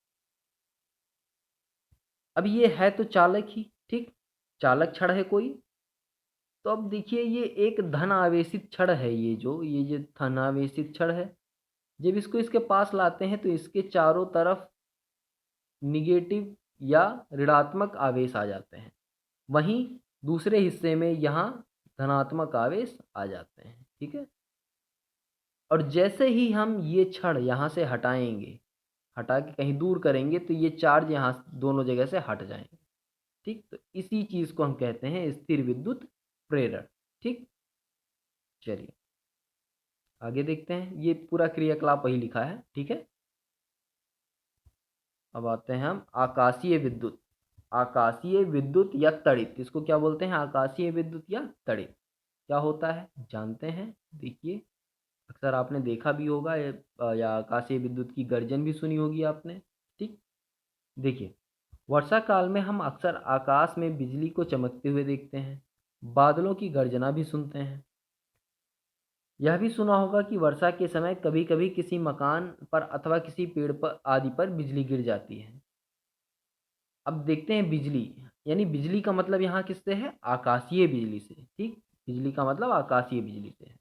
अब ये है तो चालक ही, ठीक, चालक छड़ है कोई। तो अब देखिए ये एक धन आवेशित छड़ है, ये जो धन आवेशित छड़ है, जब इसको इसके पास लाते हैं तो इसके चारों तरफ निगेटिव या ऋणात्मक आवेश आ जाते हैं। वहीं दूसरे हिस्से में यहाँ धनात्मक आवेश आ जाते हैं। ठीक है, और जैसे ही हम ये छड़ यहाँ से हटाएंगे, हटा के कहीं दूर करेंगे तो ये चार्ज यहाँ दोनों जगह से हट जाएंगे। ठीक, तो इसी चीज़ को हम कहते हैं स्थिर विद्युत प्रेरण। ठीक, चलिए आगे देखते हैं। ये पूरा क्रियाकलाप वही लिखा है। ठीक है, अब आते हैं हम आकाशीय विद्युत। आकाशीय विद्युत या तड़ित, इसको क्या बोलते हैं, आकाशीय विद्युत या तड़ित, क्या होता है जानते हैं। देखिए अक्सर आपने देखा भी होगा या आकाशीय विद्युत की गर्जन भी सुनी होगी आपने। ठीक, देखिए वर्षा काल में हम अक्सर आकाश में बिजली को चमकते हुए देखते हैं, बादलों की गर्जना भी सुनते हैं। यह भी सुना होगा कि वर्षा के समय कभी कभी किसी मकान पर अथवा किसी पेड़ पर आदि पर बिजली गिर जाती है। अब देखते हैं बिजली, यानी बिजली का मतलब यहाँ किससे है, आकाशीय बिजली से। ठीक, बिजली का मतलब आकाशीय बिजली से है।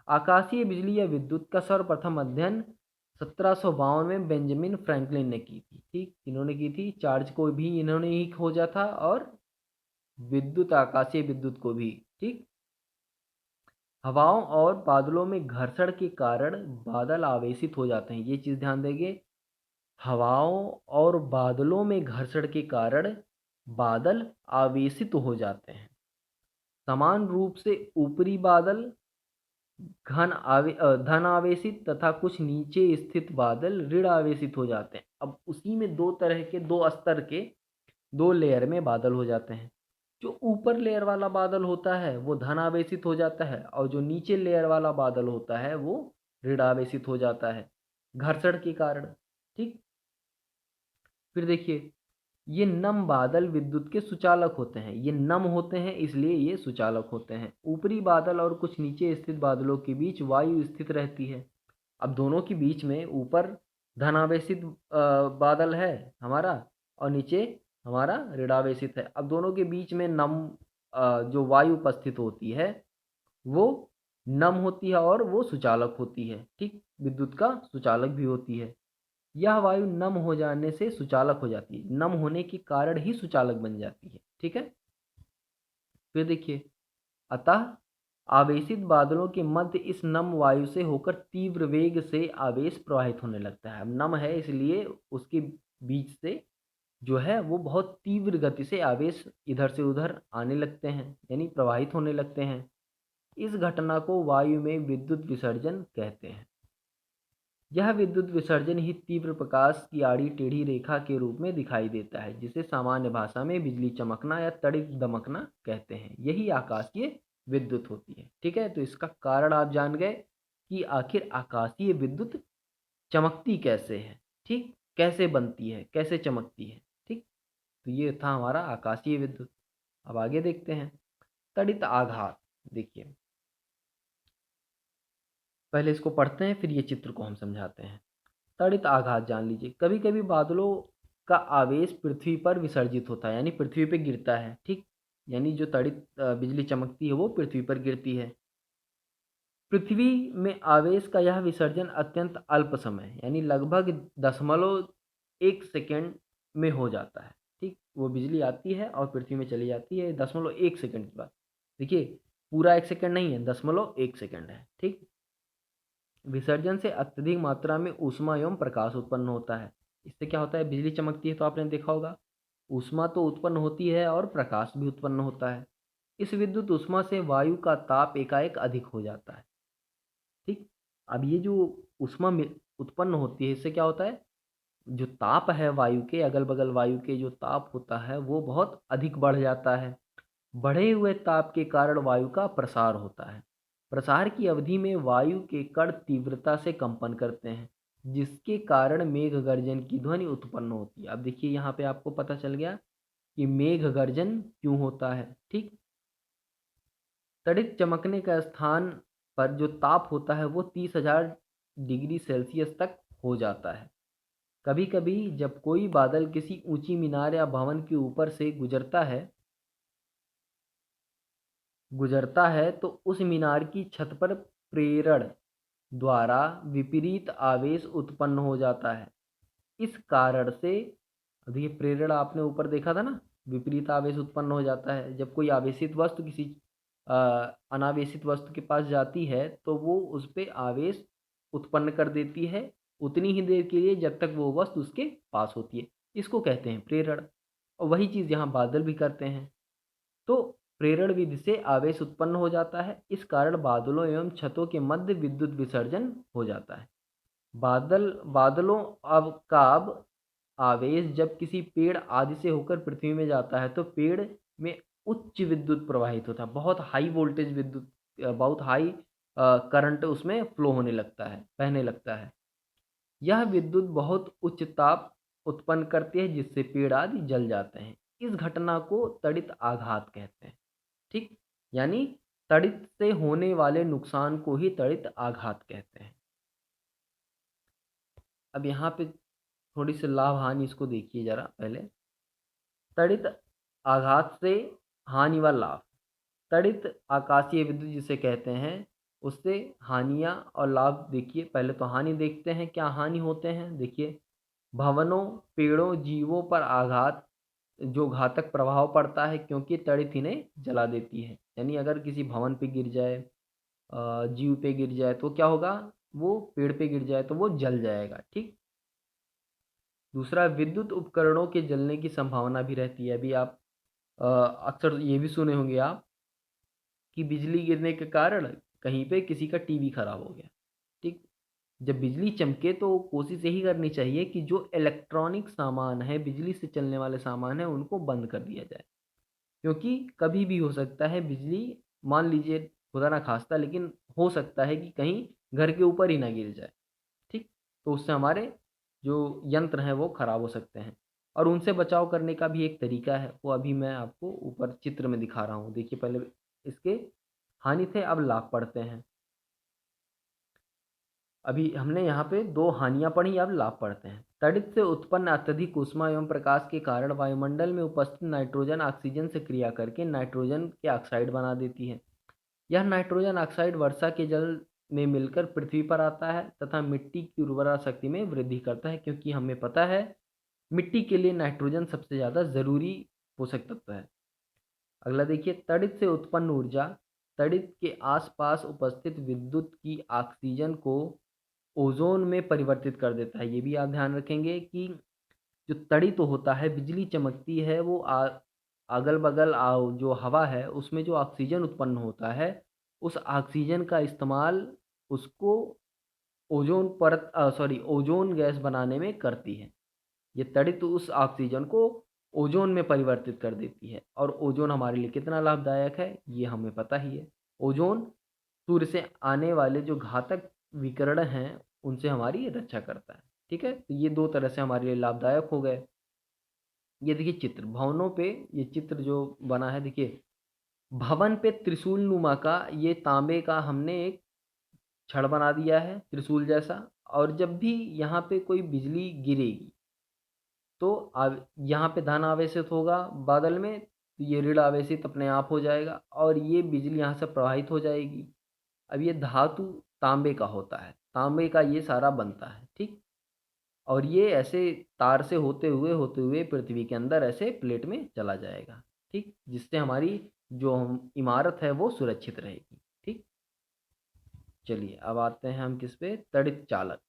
आकाशीय बिजली या विद्युत का सर्वप्रथम अध्ययन 1752 में बेंजामिन फ्रैंकलिन ने की थी। ठीक, इन्होंने की थी, चार्ज को भी इन्होंने ही खोजा था और विद्युत, आकाशीय विद्युत को भी। ठीक, हवाओं और बादलों में घर्षण के कारण बादल आवेशित हो जाते हैं, ये चीज़ ध्यान देंगे। हवाओं और बादलों में घर्षण के कारण बादल आवेशित हो जाते हैं। समान रूप से ऊपरी बादल धन आवेशित तथा कुछ नीचे स्थित बादल ऋण आवेशित हो जाते हैं। अब उसी में दो तरह के, दो स्तर के, दो लेयर में बादल हो जाते हैं। जो ऊपर लेयर वाला बादल होता है वो धन आवेशित हो जाता है, और जो नीचे लेयर वाला बादल होता है वो ऋण आवेशित हो जाता है घर्षण के कारण। ठीक। फिर देखिए, ये नम बादल विद्युत के सुचालक होते हैं। ये नम होते हैं इसलिए ये सुचालक होते हैं। ऊपरी बादल और कुछ नीचे स्थित बादलों के बीच वायु स्थित रहती है। अब दोनों के बीच में ऊपर धनावेशित बादल है हमारा, और नीचे हमारा ऋणावेशित है। अब दोनों के बीच में नम जो वायु उपस्थित होती है वो नम होती है और वो सुचालक होती है। ठीक, विद्युत का सुचालक भी होती है। यह वायु नम हो जाने से सुचालक हो जाती है, नम होने के कारण ही सुचालक बन जाती है। ठीक है। फिर देखिए, अतः आवेशित बादलों के मध्य इस नम वायु से होकर तीव्र वेग से आवेश प्रवाहित होने लगता है। अब नम है इसलिए उसके बीच से जो है वो बहुत तीव्र गति से आवेश इधर से उधर आने लगते हैं, यानी प्रवाहित होने लगते हैं। इस घटना को वायु में विद्युत विसर्जन कहते हैं। यह विद्युत विसर्जन ही तीव्र प्रकाश की आड़ी टेढ़ी रेखा के रूप में दिखाई देता है, जिसे सामान्य भाषा में बिजली चमकना या तड़ित दमकना कहते हैं। यही आकाशीय विद्युत होती है। ठीक है, तो इसका कारण आप जान गए कि आखिर आकाशीय विद्युत चमकती कैसे है। ठीक, कैसे बनती है, कैसे चमकती है। ठीक, तो ये था हमारा आकाशीय विद्युत। अब आगे देखते हैं तड़ित आघात। देखिए, पहले इसको पढ़ते हैं फिर ये चित्र को हम समझाते हैं। तड़ित आघात जान लीजिए, कभी कभी बादलों का आवेश पृथ्वी पर विसर्जित होता है, यानी पृथ्वी पे गिरता है। ठीक, यानी जो तड़ित बिजली चमकती है वो पृथ्वी पर गिरती है। पृथ्वी में आवेश का यह विसर्जन अत्यंत अल्प समय, यानी लगभग 0.1 सेकेंड में हो जाता है। ठीक, वो बिजली आती है और पृथ्वी में चली जाती है 0.1 सेकेंड की बात। देखिए, पूरा 1 सेकेंड नहीं है, 0.1 सेकेंड है। ठीक, विसर्जन से अत्यधिक मात्रा में ऊष्मा एवं प्रकाश उत्पन्न होता है। इससे क्या होता है, बिजली चमकती है तो आपने देखा होगा ऊष्मा तो उत्पन्न होती है और प्रकाश भी उत्पन्न होता है। इस विद्युत ऊष्मा से वायु का ताप एकाएक अधिक हो जाता है। ठीक, अब ये जो ऊष्मा उत्पन्न होती है इससे क्या होता है, जो ताप है वायु के, अगल बगल वायु के जो ताप होता है वो बहुत अधिक बढ़ जाता है। बढ़े हुए ताप के कारण वायु का प्रसार होता है। प्रसार की अवधि में वायु के कण तीव्रता से कंपन करते हैं, जिसके कारण मेघ गर्जन की ध्वनि उत्पन्न होती है। अब देखिए, यहाँ पे आपको पता चल गया कि मेघ गर्जन क्यों होता है। ठीक, तड़ित चमकने का स्थान पर जो ताप होता है वो 30,000 डिग्री सेल्सियस तक हो जाता है। कभी कभी जब कोई बादल किसी ऊंची मीनार या भवन के ऊपर से गुजरता है तो उस मीनार की छत पर प्रेरण द्वारा विपरीत आवेश उत्पन्न हो जाता है। इस कारण से, देखिए प्रेरण आपने ऊपर देखा था ना, विपरीत आवेश उत्पन्न हो जाता है जब कोई आवेशित वस्तु किसी अ, अनावेशित वस्तु के पास जाती है तो वो उस पे आवेश उत्पन्न कर देती है उतनी ही देर के लिए जब तक वो वस्तु उसके पास होती है। इसको कहते हैं प्रेरण। और वही चीज़ यहाँ बादल भी करते हैं। तो प्रेरण विधि से आवेश उत्पन्न हो जाता है। इस कारण बादलों एवं छतों के मध्य विद्युत विसर्जन हो जाता है। बादलों अब आवेश जब किसी पेड़ आदि से होकर पृथ्वी में जाता है तो पेड़ में उच्च विद्युत प्रवाहित होता है, बहुत हाई वोल्टेज विद्युत, बहुत हाई करंट उसमें फ्लो होने लगता है, बहने लगता है। यह विद्युत बहुत उच्च ताप उत्पन्न करती है जिससे पेड़ आदि जल जाते हैं। इस घटना को तड़ित आघात कहते हैं। ठीक, यानी तड़ित से होने वाले नुकसान को ही तड़ित आघात कहते हैं। अब यहाँ पे थोड़ी सी लाभ हानि इसको देखिए जरा पहले। तड़ित आघात से हानि व लाभ। तड़ित आकाशीय विद्युत जिसे कहते हैं उससे हानियाँ और लाभ देखिए। पहले तो हानि देखते हैं, क्या हानि होते हैं। देखिए, भवनों, पेड़ों, जीवों पर आघात, जो घातक प्रभाव पड़ता है क्योंकि तड़ित इन्हें जला देती है। यानी अगर किसी भवन पे गिर जाए जीव पे गिर जाए तो क्या होगा, वो पेड़ पे गिर जाए तो वो जल जाएगा। ठीक। दूसरा, विद्युत उपकरणों के जलने की संभावना भी रहती है। अभी आप अक्सर ये भी सुने होंगे आप कि बिजली गिरने के कारण कहीं पे किसी का टीवी खराब हो गया। ठीक। जब बिजली चमके तो कोशिश यही करनी चाहिए कि जो इलेक्ट्रॉनिक सामान है, बिजली से चलने वाले सामान है, उनको बंद कर दिया जाए। क्योंकि कभी भी हो सकता है बिजली, मान लीजिए खुदा ना खास्ता, लेकिन हो सकता है कि कहीं घर के ऊपर ही ना गिर जाए। ठीक। तो उससे हमारे जो यंत्र हैं वो खराब हो सकते हैं। और उनसे बचाव करने का भी एक तरीका है, वो अभी मैं आपको ऊपर चित्र में दिखा रहा हूँ। देखिए, पहले इसके हानि थे, अब लाभ पढ़ते हैं। अभी हमने यहाँ पे दो हानियाँ पढ़ी, अब लाभ पढ़ते हैं। तड़ित से उत्पन्न अत्यधिक ऊष्मा एवं प्रकाश के कारण वायुमंडल में उपस्थित नाइट्रोजन ऑक्सीजन से क्रिया करके नाइट्रोजन के ऑक्साइड बना देती है। यह नाइट्रोजन ऑक्साइड वर्षा के जल में मिलकर पृथ्वी पर आता है तथा मिट्टी की उर्वरा शक्ति में वृद्धि करता है, क्योंकि हमें पता है मिट्टी के लिए नाइट्रोजन सबसे ज़्यादा ज़रूरी पोषक तत्व है। अगला देखिए, तड़ित से उत्पन्न ऊर्जा तड़ित के आसपास उपस्थित विद्युत की ऑक्सीजन को ओजोन में परिवर्तित कर देता है। ये भी आप ध्यान रखेंगे कि जो तड़ित होता है, बिजली चमकती है, वो अगल बगल जो हवा है उसमें जो ऑक्सीजन उत्पन्न होता है, उस ऑक्सीजन का इस्तेमाल उसको ओजोन परत सॉरी ओजोन गैस बनाने में करती है। ये तड़ित उस ऑक्सीजन को ओजोन में परिवर्तित कर देती है। और ओजोन हमारे लिए कितना लाभदायक है ये हमें पता ही है। ओजोन सूर्य से आने वाले जो घातक विकिरण हैं उनसे हमारी रक्षा करता है। ठीक है, तो ये दो तरह से हमारे लिए लाभदायक हो गए। ये देखिए चित्र भवनों पे, ये चित्र जो बना है देखिए, भवन पे त्रिशूल नुमा का ये तांबे का हमने एक छड़ बना दिया है त्रिशूल जैसा। और जब भी यहाँ पे कोई बिजली गिरेगी तो यहाँ पे धन आवेशित होगा बादल में, तो ये ऋण आवेशित अपने आप हो जाएगा और ये बिजली यहाँ से प्रवाहित हो जाएगी। अब ये धातु तांबे का होता है, तांबे का ये सारा बनता है। ठीक। और ये ऐसे तार से होते हुए पृथ्वी के अंदर ऐसे प्लेट में चला जाएगा। ठीक, जिससे हमारी जो हम इमारत है वो सुरक्षित रहेगी। ठीक। चलिए अब आते हैं हम किस पे, तड़ित चालक।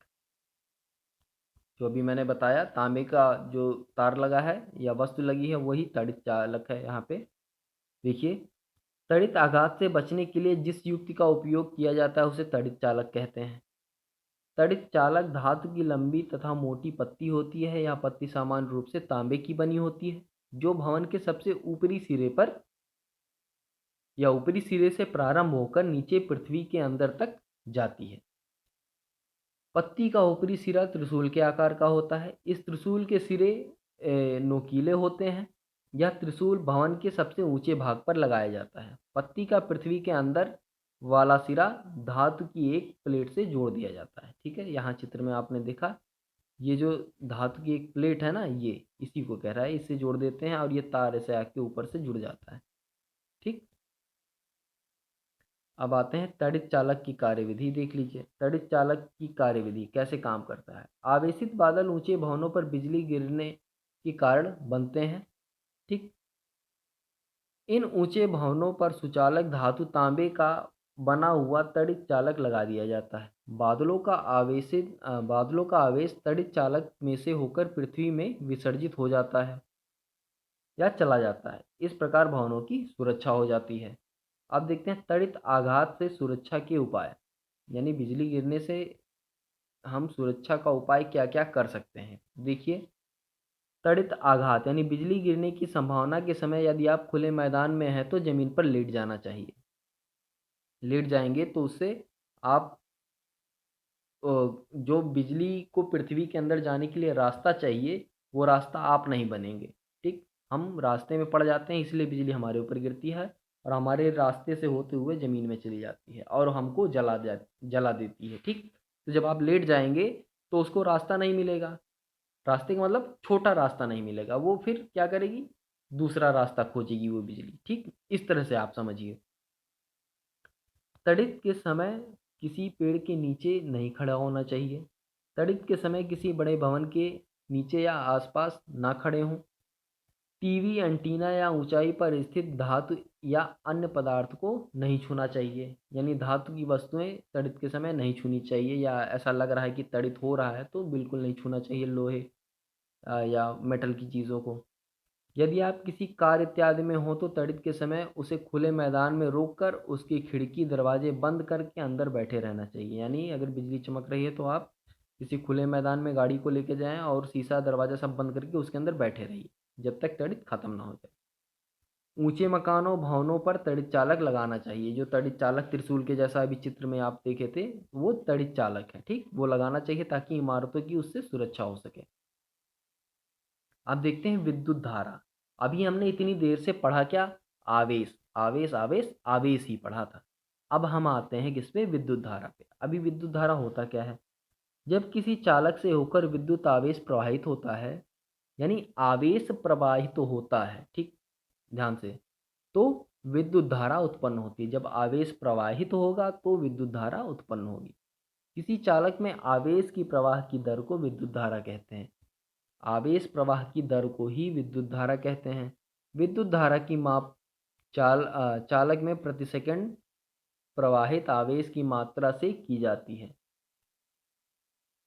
जो अभी मैंने बताया तांबे का जो तार लगा है या वस्तु लगी है वही तड़ित चालक है। यहाँ पे देखिए, तड़ित आघात से बचने के लिए जिस युक्ति का उपयोग किया जाता है उसे तड़ित चालक कहते हैं। तड़ित चालक धातु की लंबी तथा मोटी पत्ती होती है। यह पत्ती सामान्य रूप से तांबे की बनी होती है, जो भवन के सबसे ऊपरी सिरे पर या ऊपरी सिरे से प्रारंभ होकर नीचे पृथ्वी के अंदर तक जाती है। पत्ती का ऊपरी सिरा त्रिशूल के आकार का होता है। इस त्रिशूल के सिरे नोकीले होते हैं। यह त्रिशूल भवन के सबसे ऊंचे भाग पर लगाया जाता है। पत्ती का पृथ्वी के अंदर वाला सिरा धातु की एक प्लेट से जोड़ दिया जाता है। ठीक है, यहाँ चित्र में आपने देखा ये जो धातु की एक प्लेट है ना, ये इसी को कह रहा है, इससे जोड़ देते हैं और ये तार ऐसे आके ऊपर से जुड़ जाता है। ठीक। अब आते हैं तड़ित चालक की कार्यविधि। देख लीजिए तड़ित चालक की कार्यविधि कैसे काम करता है। आवेशित बादल ऊंचे भवनों पर बिजली गिरने के कारण बनते हैं। ठीक। इन ऊंचे भवनों पर सुचालक धातु तांबे का बना हुआ तड़ित चालक लगा दिया जाता है। बादलों का आवेश तड़ित चालक में से होकर पृथ्वी में विसर्जित हो जाता है या चला जाता है। इस प्रकार भवनों की सुरक्षा हो जाती है। अब देखते हैं तड़ित आघात से सुरक्षा के उपाय, यानी बिजली गिरने से हम सुरक्षा का उपाय क्या क्या कर सकते हैं। देखिए, तड़ित आघात यानी बिजली गिरने की संभावना के समय यदि आप खुले मैदान में हैं तो जमीन पर लेट जाना चाहिए। लेट जाएंगे तो उससे आप जो बिजली को पृथ्वी के अंदर जाने के लिए रास्ता चाहिए वो रास्ता आप नहीं बनेंगे। ठीक। हम रास्ते में पड़ जाते हैं, इसलिए बिजली हमारे ऊपर गिरती है और हमारे रास्ते से होते हुए ज़मीन में चली जाती है और हमको जला देती है। ठीक। तो जब आप लेट जाएंगे तो उसको रास्ता नहीं मिलेगा। रास्ते का मतलब छोटा रास्ता नहीं मिलेगा, वो फिर क्या करेगी, दूसरा रास्ता खोजेगी वो बिजली। ठीक, इस तरह से आप समझिए। तड़ित के समय किसी पेड़ के नीचे नहीं खड़ा होना चाहिए। तड़ित के समय किसी बड़े भवन के नीचे या आसपास ना खड़े हों। टीवी एंटीना या ऊंचाई पर स्थित धातु या अन्य पदार्थ को नहीं छूना चाहिए, यानी धातु की वस्तुएं तड़ित के समय नहीं छूनी चाहिए, या ऐसा लग रहा है कि तड़ित हो रहा है तो बिल्कुल नहीं छूना चाहिए लोहे या मेटल की चीज़ों को। यदि आप किसी कार इत्यादि में हो तो तड़ित के समय उसे खुले मैदान में रोककर उसकी खिड़की दरवाजे बंद करके अंदर बैठे रहना चाहिए। यानी अगर बिजली चमक रही है तो आप किसी खुले मैदान में गाड़ी को लेके जाएं और शीशा दरवाज़ा सब बंद करके उसके अंदर बैठे रहिए जब तक तड़ित खत्म ना हो जाए। ऊंचे मकानों भवनों पर तड़ित चालक लगाना चाहिए। जो तड़ित चालक त्रिशूल के जैसा अभी चित्र में आप देखे थे वो तड़ित चालक है, ठीक, वो लगाना चाहिए ताकि इमारतों की उससे सुरक्षा हो सके। अब देखते हैं विद्युत धारा। अभी हमने इतनी देर से पढ़ा क्या? आवेश आवेश आवेश आवेश ही पढ़ा था। अब हम आते हैं किस पे? विद्युत धारा पे। अभी विद्युत धारा होता क्या है? जब किसी चालक से होकर विद्युत आवेश प्रवाहित होता है, यानी आवेश प्रवाहित तो होता है, ठीक, ध्यान से, तो विद्युत धारा उत्पन्न होती है। जब आवेश प्रवाहित होगा तो विद्युत धारा उत्पन्न होगी। किसी चालक में आवेश की प्रवाह की दर को विद्युत धारा कहते हैं। आवेश प्रवाह की दर को ही विद्युत धारा कहते हैं। विद्युत धारा की माप चालक में प्रति सेकंड प्रवाहित आवेश की मात्रा से की जाती है।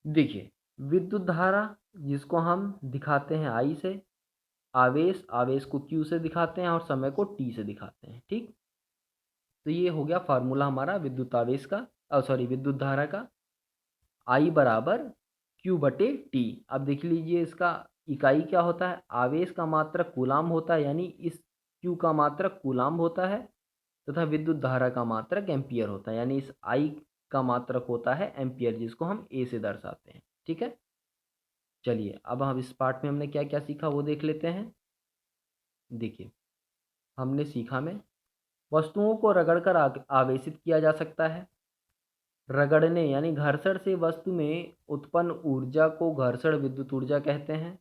देखिए, विद्युत धारा जिसको हम दिखाते हैं आई से, आवेश आवेश को क्यू से दिखाते हैं और समय को टी से दिखाते हैं, ठीक। तो ये हो गया फार्मूला हमारा विद्युत आवेश का, सॉरी, विद्युत धारा का। आई बराबर क्यू बटे टी। अब देख लीजिए इसका इकाई क्या होता है? आवेश का मात्रक कूलाम होता है, यानी इस क्यू का मात्रक कूलाम होता है, तथा विद्युत धारा का मात्रक एम्पियर होता है, यानी इस आई का मात्रक होता है एम्पियर, जिसको हम ए से दर्शाते हैं, ठीक है। चलिए अब हम इस पार्ट में हमने क्या क्या सीखा वो देख लेते हैं। देखिए, हमने सीखा में वस्तुओं को रगड़कर आवेशित किया जा सकता है। रगड़ने यानी घर्षण से वस्तु में उत्पन्न ऊर्जा को घर्षण विद्युत ऊर्जा कहते हैं,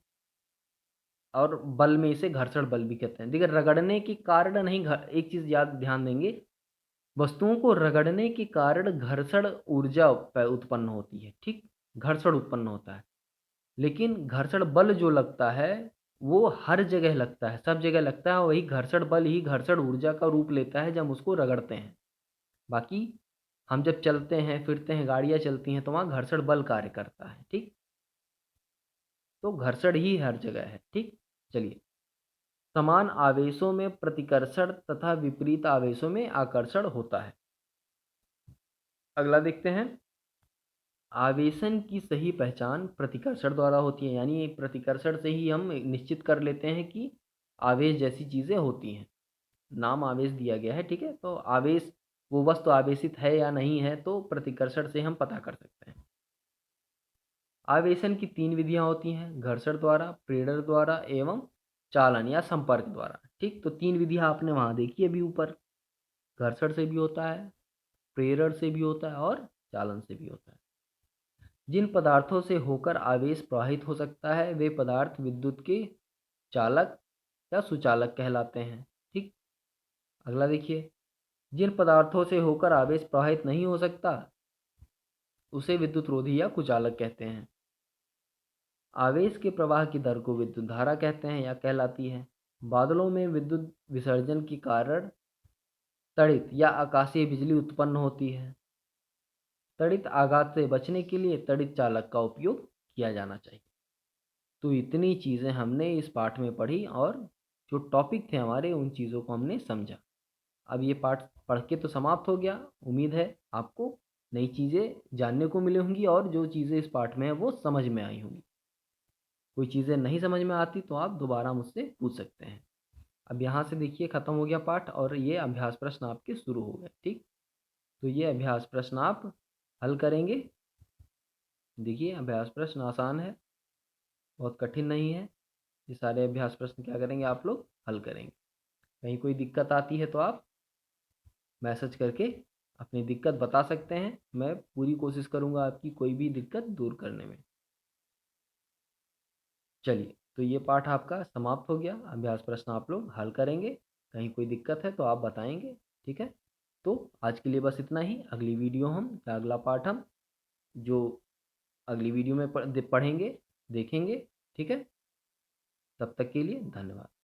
और बल में इसे घर्षण बल भी कहते हैं। देखिए, रगड़ने के कारण नहीं, एक चीज़ याद ध्यान देंगे, वस्तुओं को रगड़ने के कारण घर्षण ऊर्जा उत्पन्न होती है, ठीक, घर्षण उत्पन्न होता है। लेकिन घर्षण बल जो लगता है वो हर जगह लगता है, सब जगह लगता है, वही घर्षण बल ही घर्षण ऊर्जा का रूप लेता है जब हम उसको रगड़ते हैं। बाकी हम जब चलते हैं फिरते हैं, गाड़ियाँ चलती हैं, तो वहाँ घर्षण बल कार्य करता है, ठीक। तो घर्षण ही हर जगह है, ठीक। चलिए, समान आवेशों में प्रतिकर्षण तथा विपरीत आवेशों में आकर्षण होता है। अगला देखते हैं। आवेशन की सही पहचान प्रतिकर्षण द्वारा होती है, यानी प्रतिकर्षण से ही हम निश्चित कर लेते हैं कि आवेश जैसी चीज़ें होती हैं। नाम आवेश दिया गया है, ठीक है, तो आवेश, वो वस्तु आवेशित है या नहीं है, तो प्रतिकर्षण से हम पता कर सकते हैं। आवेशन की 3 विधियां होती हैं: घर्षण द्वारा, प्रेरण द्वारा एवं चालन या संपर्क द्वारा, ठीक। तो 3 विधियां आपने वहां देखी अभी ऊपर, घर्षण से भी होता है, प्रेरण से भी होता है और चालन से भी होता है। जिन पदार्थों से होकर आवेश प्रवाहित हो सकता है वे पदार्थ विद्युत के चालक या सुचालक कहलाते हैं, ठीक। अगला देखिए, जिन पदार्थों से होकर आवेश प्रवाहित नहीं हो सकता उसे विद्युत रोधी या कुचालक कहते हैं। आवेश के प्रवाह की दर को विद्युत धारा कहते हैं या कहलाती है। बादलों में विद्युत विसर्जन के कारण तड़ित या आकाशीय बिजली उत्पन्न होती है। तड़ित आघात से बचने के लिए तड़ित चालक का उपयोग किया जाना चाहिए। तो इतनी चीज़ें हमने इस पाठ में पढ़ी और जो टॉपिक थे हमारे उन चीज़ों को हमने समझा। अब ये पाठ पढ़ के तो समाप्त हो गया। उम्मीद है आपको नई चीज़ें जानने को मिली होंगी और जो चीज़ें इस पाठ में हैं वो समझ में आई होंगी। कोई चीज़ें नहीं समझ में आती तो आप दोबारा मुझसे पूछ सकते हैं। अब यहाँ से देखिए ख़त्म हो गया पाठ और ये अभ्यास प्रश्न आपके शुरू हो गए, ठीक। तो ये अभ्यास प्रश्न आप हल करेंगे। देखिए, अभ्यास प्रश्न आसान है, बहुत कठिन नहीं है। ये सारे अभ्यास प्रश्न क्या करेंगे आप लोग हल करेंगे। कहीं कोई दिक्कत आती है तो आप मैसेज करके अपनी दिक्कत बता सकते हैं। मैं पूरी कोशिश करूँगा आपकी कोई भी दिक्कत दूर करने में। चलिए, तो ये पाठ आपका समाप्त हो गया। अभ्यास प्रश्न आप लोग हल करेंगे। कहीं कोई दिक्कत है तो आप बताएंगे, ठीक है। तो आज के लिए बस इतना ही। अगली वीडियो हम या अगला पाठ हम जो अगली वीडियो में पढ़ेंगे, देखेंगे, ठीक है। तब तक के लिए धन्यवाद।